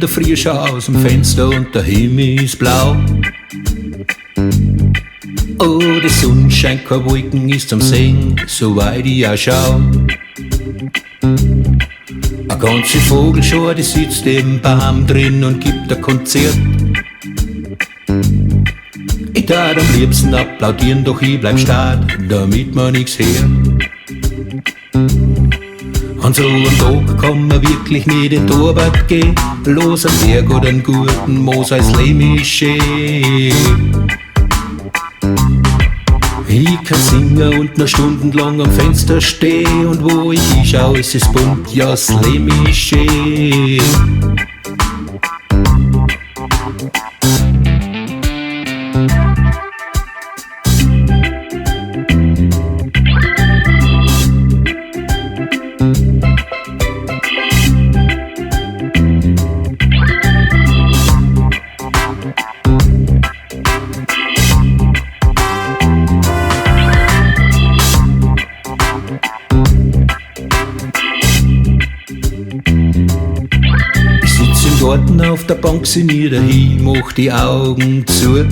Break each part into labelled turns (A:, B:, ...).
A: der Früh schau aus dem Fenster und der Himmel ist blau. Oh, die Sonne scheint, keine Wolken ist am Sehen, soweit ich auch schau. Eine ganze Vogelschar, die sitzt im Baum drin und gibt ein Konzert. Ich tat am liebsten applaudieren, doch ich bleib stark, damit man nix hört. An so einem Tag kann man wirklich nicht in die Arbeit gehen, los am Berg oder einen guten Moos als Leben ist schön. Ich kann singen und noch stundenlang am Fenster stehen, und wo ich hinschau, ist es bunt, ja, das Leben ist schön. Garten auf der Bank sinniere hin, mach die Augen zu.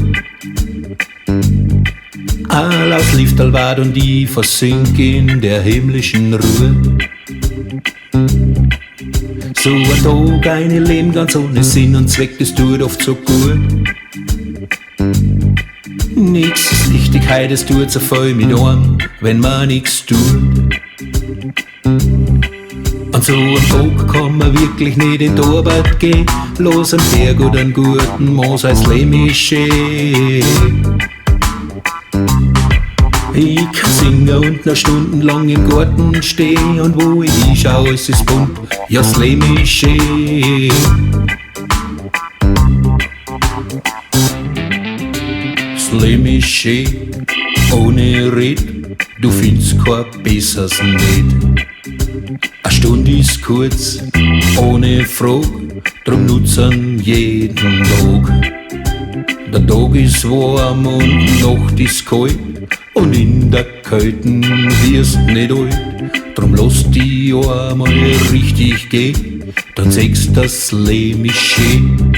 A: All aus Liftalwad und ich versink in der himmlischen Ruhe. So ein Tag, eine Leben ganz ohne Sinn und Zweck, das tut oft so gut. Nix ist Wichtigkeit, es tut so voll mit einem, wenn man nix tut. An so einem Tag kann man wirklich nicht in die Arbeit gehen, los am Berg oder einen guten Moos als Leben ist schön. Ich kann singen und noch stundenlang im Garten stehen, und wo ich hinschau, es ist bunt, ja, das Leben ist schön. Das Leben ist schön, ohne Red, du findest kein besseres nicht. Eine Stunde ist kurz, ohne Frage, drum nutzen jeden Tag. Der Tag ist warm und die Nacht ist kalt, und in der Kälte wirst nicht alt. Drum lass die einmal richtig gehen, dann siehst das Leben ist schön.